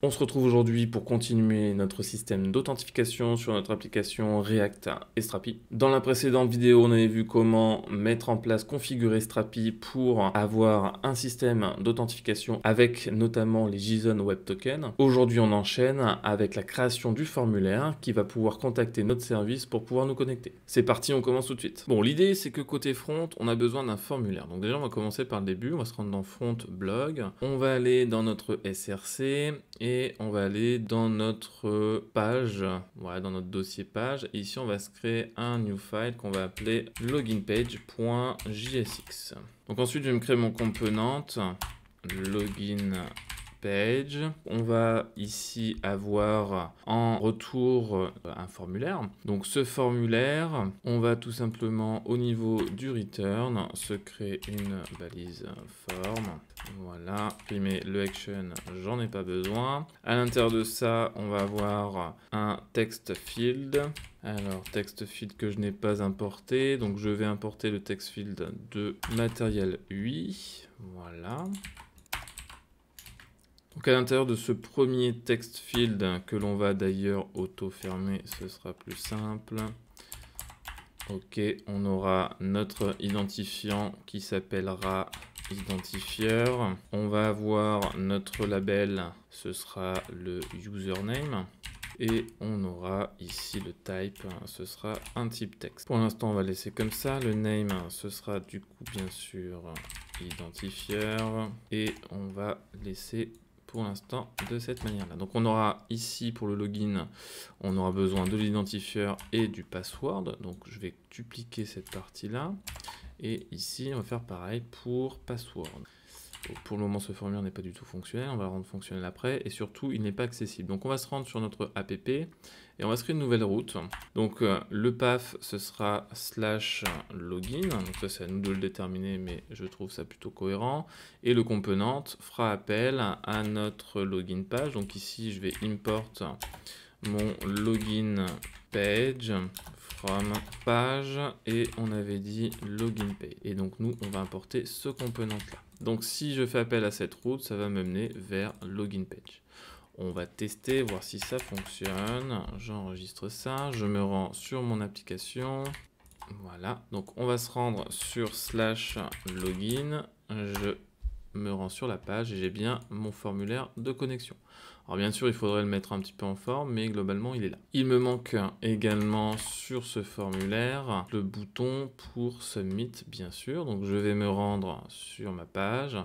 On se retrouve aujourd'hui pour continuer notre système d'authentification sur notre application React et Strapi. Dans la précédente vidéo, on avait vu comment mettre en place, configurer Strapi pour avoir un système d'authentification avec notamment les JSON Web Tokens. Aujourd'hui, on enchaîne avec la création du formulaire qui va pouvoir contacter notre service pour pouvoir nous connecter. C'est parti, on commence tout de suite. Bon, l'idée, c'est que côté front, on a besoin d'un formulaire. Donc déjà, on va commencer par le début. On va se rendre dans Front Blog. On va aller dans notre SRC et on va aller dans notre page, voilà, dans notre dossier page. Et ici, on va se créer un new file qu'on va appeler loginpage.jsx. Donc ensuite, je vais me créer mon component login page. On va ici avoir en retour un formulaire. Donc ce formulaire, on va tout simplement au niveau du return se créer une balise form. Voilà, mais le action, j'en ai pas besoin. À l'intérieur de ça, on va avoir un text field. Alors, text field que je n'ai pas importé. Donc, je vais importer le text field de Material UI. Voilà. Donc, à l'intérieur de ce premier text field que l'on va d'ailleurs auto-fermer, ce sera plus simple. Ok, on aura notre identifiant qui s'appellera identifieur. On va avoir notre label, ce sera le username. Et on aura ici le type, ce sera un type texte. Pour l'instant, on va laisser comme ça. Le name, ce sera du coup bien sûr identifieur. Et on va laisser pour l'instant de cette manière-là. Donc on aura ici pour le login, on aura besoin de l'identifieur et du password. Donc je vais dupliquer cette partie-là. Et ici, on va faire pareil pour password. Donc, pour le moment, ce formulaire n'est pas du tout fonctionnel. On va le rendre fonctionnel après. Et surtout, il n'est pas accessible. Donc on va se rendre sur notre app et on va se créer une nouvelle route. Donc le path, ce sera /login. Donc ça, c'est à nous de le déterminer, mais je trouve ça plutôt cohérent. Et le component fera appel à notre login page. Donc ici, je vais import mon login page from page et on avait dit login page. Et donc nous, on va importer ce component là. Donc si je fais appel à cette route, ça va me mener vers login page. On va tester, voir si ça fonctionne. J'enregistre ça, je me rends sur mon application. Voilà, donc on va se rendre sur /login. Je me rends sur la page et j'ai bien mon formulaire de connexion. Alors bien sûr, il faudrait le mettre un petit peu en forme, mais globalement, il est là. Il me manque également sur ce formulaire le bouton pour Submit, bien sûr. Donc je vais me rendre sur ma page.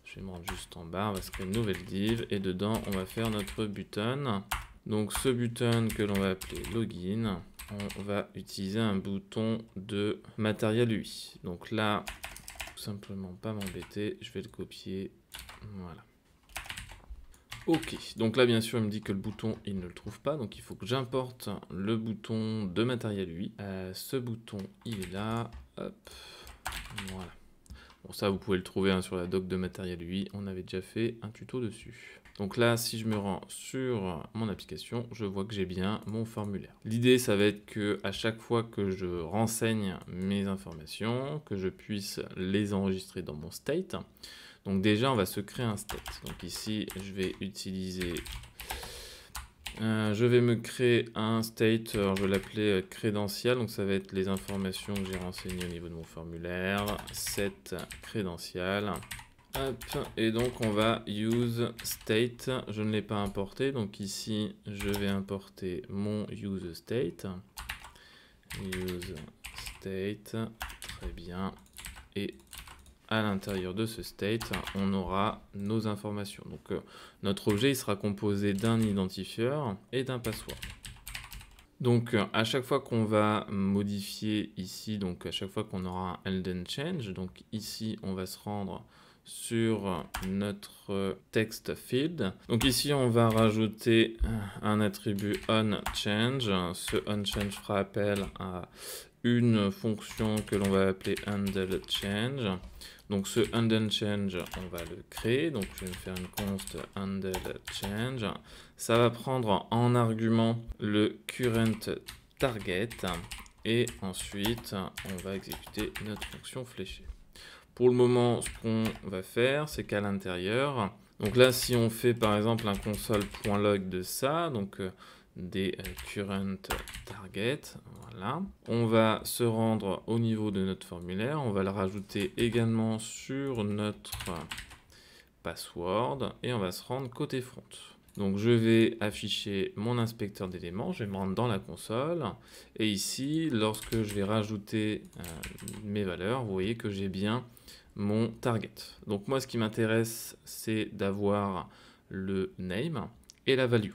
Je vais me rendre juste en bas, on va se créer une nouvelle div et dedans, on va faire notre button. Donc ce button que l'on va appeler Login, on va utiliser un bouton de Material UI. Donc là, tout simplement pas m'embêter, je vais le copier. Voilà. Ok, donc là bien sûr il me dit que le bouton il ne le trouve pas, donc il faut que j'importe le bouton de Material UI. Ce bouton il est là, hop, voilà. Bon ça vous pouvez le trouver sur la doc de Material UI, on avait déjà fait un tuto dessus. Donc là si je me rends sur mon application, je vois que j'ai bien mon formulaire. L'idée ça va être que à chaque fois que je renseigne mes informations, que je puisse les enregistrer dans mon state. Donc déjà, on va se créer un state. Donc ici, je vais utiliser... je vais me créer un state, alors je vais l'appeler crédential. Donc ça va être les informations que j'ai renseignées au niveau de mon formulaire. Set crédential. Hop, et donc on va use state. Je ne l'ai pas importé. Donc ici, je vais importer mon use state. Use state. Très bien. Et à l'intérieur de ce state, on aura nos informations. Donc notre objet il sera composé d'un identifieur et d'un password. Donc à chaque fois qu'on va modifier ici, donc à chaque fois qu'on aura un elden change, donc ici on va se rendre sur notre text field. Donc ici on va rajouter un attribut onChange. Ce onChange fera appel à une fonction que l'on va appeler handleChange. Donc ce handleChange, on va le créer. Donc je vais me faire une const handleChange. Ça va prendre en argument le current target. Et ensuite, on va exécuter notre fonction fléchée. Pour le moment, ce qu'on va faire, c'est qu'à l'intérieur, Donc là, si on fait par exemple un console.log de ça, donc des current target, voilà. On va se rendre au niveau de notre formulaire, on va le rajouter également sur notre password et on va se rendre côté front. Donc je vais afficher mon inspecteur d'éléments, je vais me rendre dans la console et ici, lorsque je vais rajouter mes valeurs, vous voyez que j'ai bien mon target. Donc moi, ce qui m'intéresse, c'est d'avoir le name et la value.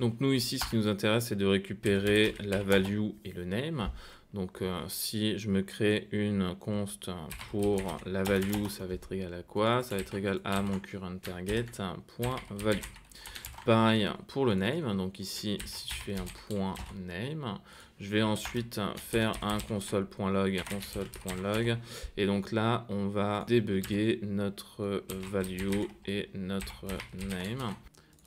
Donc nous ici, ce qui nous intéresse, c'est de récupérer la value et le name. Donc si je me crée une const pour la value, ça va être égal à quoi? Ça va être égal à mon current target point value. Pareil pour le name, donc ici, si je fais un point name, je vais ensuite faire un console.log, et donc là, on va débugger notre value et notre name.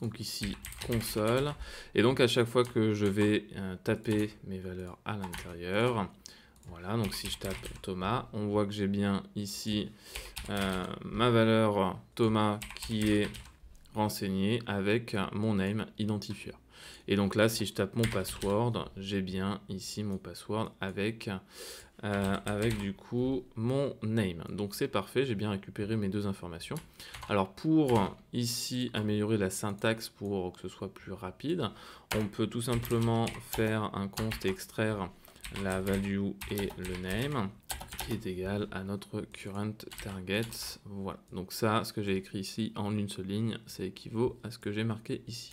Donc ici, console, et donc à chaque fois que je vais taper mes valeurs à l'intérieur, voilà, donc si je tape Thomas, on voit que j'ai bien ici ma valeur Thomas qui est renseigné avec mon name identifier. Et donc là, si je tape mon password, j'ai bien ici mon password avec du coup mon name. Donc c'est parfait, j'ai bien récupéré mes deux informations. Alors pour ici améliorer la syntaxe pour que ce soit plus rapide, on peut tout simplement faire un const et extraire la value et le name qui est égal à notre current target. Voilà, donc ça, ce que j'ai écrit ici en une seule ligne, ça équivaut à ce que j'ai marqué ici.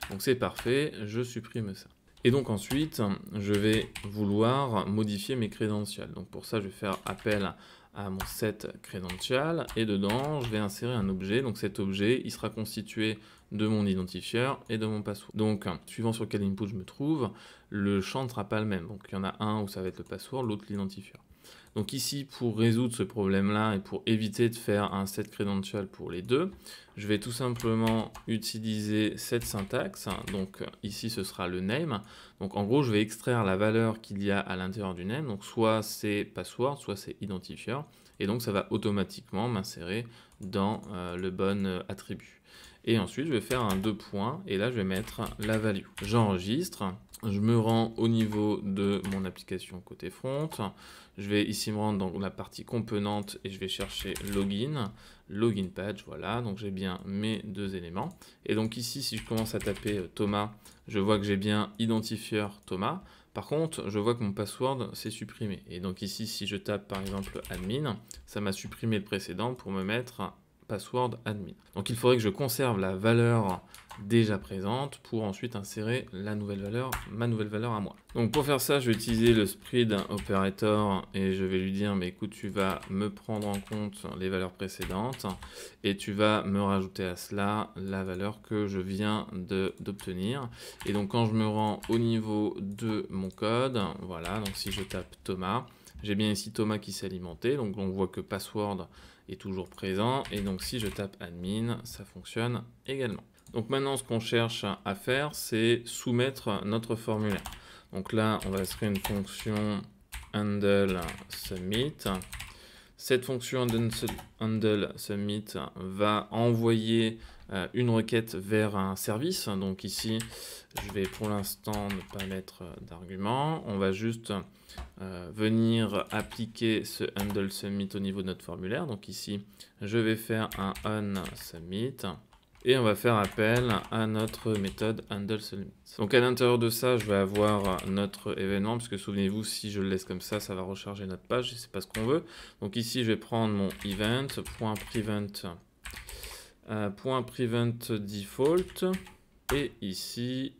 Donc c'est parfait, je supprime ça. Et donc ensuite, je vais vouloir modifier mes credentials. Donc pour ça, je vais faire appel à mon set credential et dedans, je vais insérer un objet. Donc cet objet, il sera constitué de mon identifier et de mon password. Donc, suivant sur quel input je me trouve, le champ ne sera pas le même. Donc il y en a un où ça va être le password, l'autre l'identifier. Donc ici, pour résoudre ce problème-là et pour éviter de faire un set credential pour les deux, je vais tout simplement utiliser cette syntaxe. Donc ici, ce sera le name. Donc en gros, je vais extraire la valeur qu'il y a à l'intérieur du name. Donc soit c'est password, soit c'est identifier. Et donc ça va automatiquement m'insérer dans le bon attribut. Et ensuite, je vais faire un 2 points et là, je vais mettre la value. J'enregistre. Je me rends au niveau de mon application côté front. Je vais ici me rendre dans la partie componente et je vais chercher login page, voilà, donc j'ai bien mes deux éléments. Et donc ici, si je commence à taper Thomas, je vois que j'ai bien identifier Thomas. Par contre, je vois que mon password s'est supprimé. Et donc ici, si je tape par exemple admin, ça m'a supprimé le précédent pour me mettre password admin. Donc il faudrait que je conserve la valeur déjà présente pour ensuite insérer la nouvelle valeur, ma nouvelle valeur à moi. Donc pour faire ça, je vais utiliser le spread operator et je vais lui dire mais écoute, tu vas me prendre en compte les valeurs précédentes et tu vas me rajouter à cela la valeur que je viens d'obtenir. Et donc quand je me rends au niveau de mon code, voilà, donc si je tape Thomas, j'ai bien ici Thomas qui s'est alimenté, donc on voit que password est toujours présent et donc si je tape admin, ça fonctionne également. Donc maintenant, ce qu'on cherche à faire, c'est soumettre notre formulaire. Donc là, on va se créer une fonction handle submit. Cette fonction handle submit va envoyer une requête vers un service. Donc ici, je vais pour l'instant ne pas mettre d'argument. On va juste venir appliquer ce handle submit au niveau de notre formulaire. Donc ici, je vais faire un on submit. Et on va faire appel à notre méthode handleSubmit. Donc à l'intérieur de ça, je vais avoir notre événement, parce que souvenez-vous, si je le laisse comme ça va recharger notre page, et c'est pas ce qu'on veut. Donc ici, je vais prendre mon event.prevent default, et ici,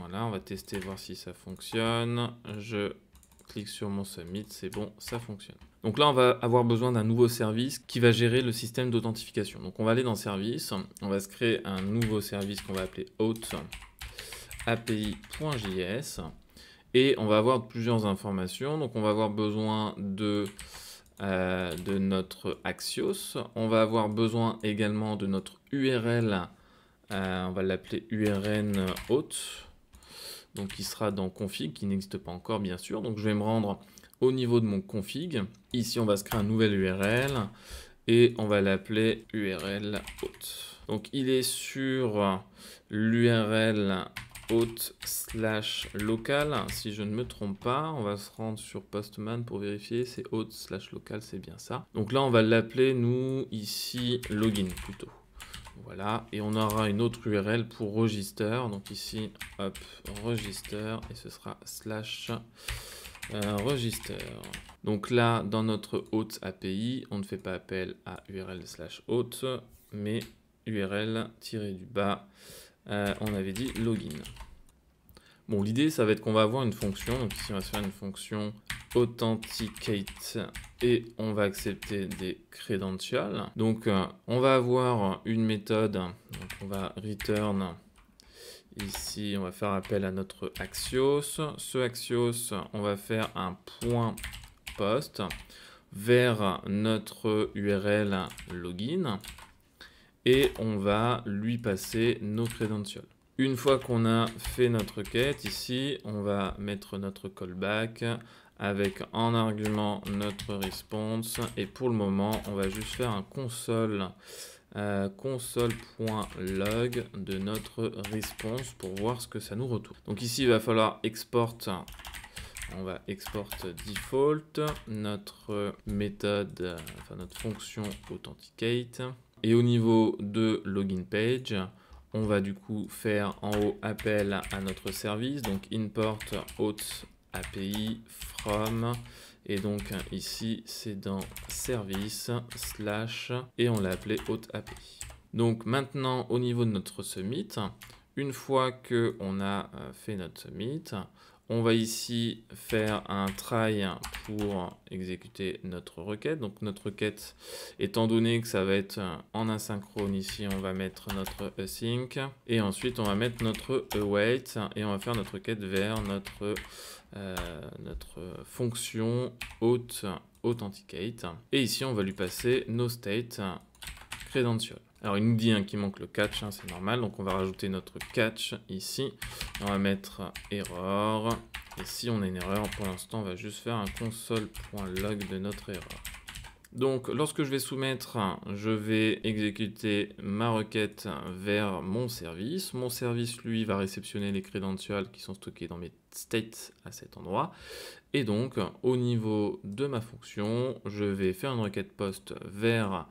voilà, on va tester, voir si ça fonctionne. Je clique sur mon submit, c'est bon, ça fonctionne. Donc là, on va avoir besoin d'un nouveau service qui va gérer le système d'authentification. Donc on va aller dans service, on va se créer un nouveau service qu'on va appeler auth api.js et on va avoir plusieurs informations. Donc on va avoir besoin de notre Axios, on va avoir besoin également de notre URL, on va l'appeler URN auth, donc qui sera dans config, qui n'existe pas encore bien sûr. Donc je vais me rendre au niveau de mon config. Ici, on va se créer un nouvel URL et on va l'appeler URL hôte. Donc il est sur l'URL hôte / local, si je ne me trompe pas. On va se rendre sur Postman pour vérifier, c'est hôte / local, c'est bien ça. Donc là on va l'appeler nous ici login plutôt. Voilà, et on aura une autre URL pour register. Donc ici, hop, register, et ce sera / register. Donc là, dans notre hôte API, on ne fait pas appel à URL / hôte, mais URL-du-bas, on avait dit login. Bon, l'idée, ça va être qu'on va avoir une fonction. Donc ici, on va se faire une fonction authenticate et on va accepter des credentials. Donc, on va avoir une méthode. Donc, on va return. Ici, on va faire appel à notre Axios. Ce Axios, on va faire un point post vers notre URL login et on va lui passer nos credentials. Une fois qu'on a fait notre requête, ici, on va mettre notre callback avec en argument notre response. Et pour le moment, on va juste faire un console.log de notre response pour voir ce que ça nous retourne. Donc ici, il va falloir export. On va export default, notre méthode, enfin notre fonction authenticate. Et au niveau de login page, on va du coup faire en haut appel à notre service, donc import hôte API from, et donc ici c'est dans service / et on l'a appelé hôte API. Donc maintenant au niveau de notre submit, une fois que on a fait notre submit, on va ici faire un try pour exécuter notre requête. Donc notre requête, étant donné que ça va être en asynchrone, ici on va mettre notre async. Et ensuite on va mettre notre await et on va faire notre requête vers notre fonction authenticate. Et ici on va lui passer nos state credentials. Alors il nous dit qu'il manque le catch, c'est normal, donc on va rajouter notre catch ici. On va mettre error, et si on a une erreur, pour l'instant on va juste faire un console.log de notre erreur. Donc lorsque je vais soumettre, je vais exécuter ma requête vers mon service. Mon service, lui, va réceptionner les credentials qui sont stockés dans mes states à cet endroit. Et donc, au niveau de ma fonction, je vais faire une requête post vers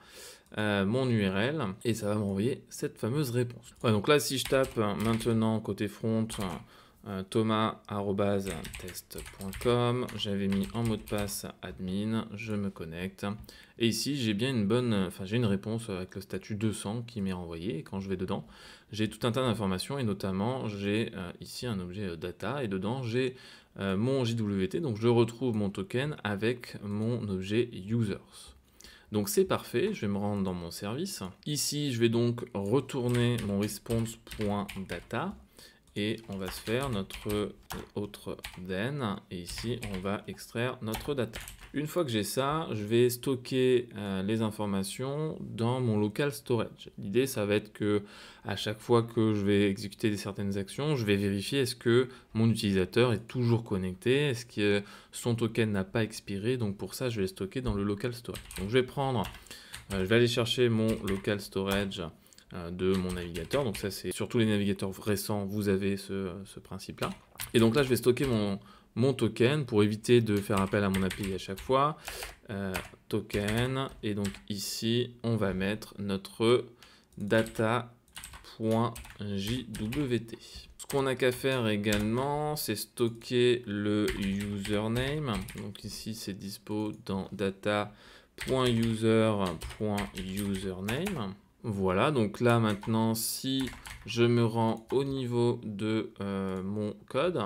mon URL et ça va m'envoyer cette fameuse réponse. Ouais, donc là, si je tape maintenant côté front thomas@test.com, j'avais mis en mot de passe admin, je me connecte et ici j'ai bien j'ai une réponse avec le statut 200 qui m'est renvoyé et quand je vais dedans, j'ai tout un tas d'informations et notamment j'ai ici un objet data et dedans j'ai mon JWT, donc je retrouve mon token avec mon objet users. Donc c'est parfait, je vais me rendre dans mon service. Ici, je vais donc retourner mon response.data et on va se faire notre autre then et ici, on va extraire notre data. Une fois que j'ai ça, je vais stocker les informations dans mon local storage. L'idée, ça va être que à chaque fois que je vais exécuter certaines actions, je vais vérifier est-ce que mon utilisateur est toujours connecté, est-ce que son token n'a pas expiré. Donc pour ça, je vais le stocker dans le local storage. Donc je vais aller chercher mon local storage de mon navigateur. Donc ça, c'est sur tous les navigateurs récents, vous avez ce principe-là. Et donc là, je vais stocker mon token pour éviter de faire appel à mon API à chaque fois. Token, et donc ici, on va mettre notre data.jwt. Ce qu'on n'a qu'à faire également, c'est stocker le username. Donc ici, c'est dispo dans data.user.username. Voilà, donc là maintenant, si je me rends au niveau de mon code,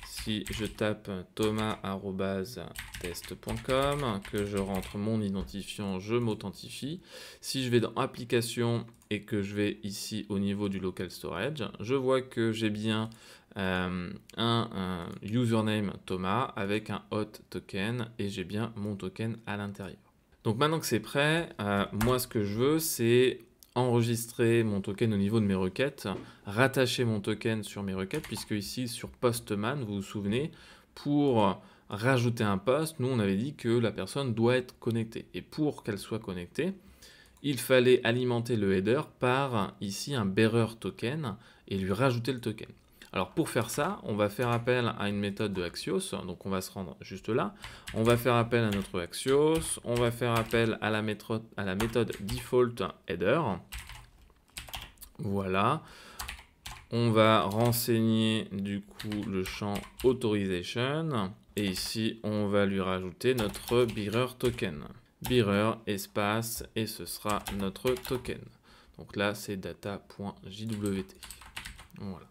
si je tape thomas@test.com, que je rentre mon identifiant, je m'authentifie. Si je vais dans application et que je vais ici au niveau du local storage, je vois que j'ai bien un username Thomas avec un hot token et j'ai bien mon token à l'intérieur. Donc maintenant que c'est prêt, moi ce que je veux, c'est enregistrer mon token au niveau de mes requêtes, rattacher mon token sur mes requêtes, puisque ici sur Postman, vous vous souvenez, pour rajouter un post, nous on avait dit que la personne doit être connectée. Et pour qu'elle soit connectée, il fallait alimenter le header par ici un bearer token et lui rajouter le token. Alors pour faire ça, on va faire appel à une méthode de Axios, donc on va se rendre juste là. On va faire appel à notre Axios, on va faire appel à la méthode default header. Voilà. On va renseigner du coup le champ authorization et ici on va lui rajouter notre bearer token. Bearer espace et ce sera notre token. Donc là c'est data.jwt. Voilà.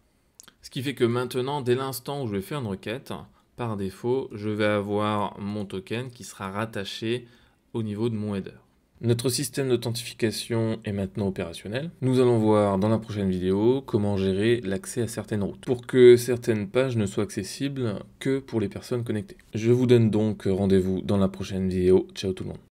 Ce qui fait que maintenant, dès l'instant où je vais faire une requête, par défaut, je vais avoir mon token qui sera rattaché au niveau de mon header. Notre système d'authentification est maintenant opérationnel. Nous allons voir dans la prochaine vidéo comment gérer l'accès à certaines routes pour que certaines pages ne soient accessibles que pour les personnes connectées. Je vous donne donc rendez-vous dans la prochaine vidéo. Ciao tout le monde.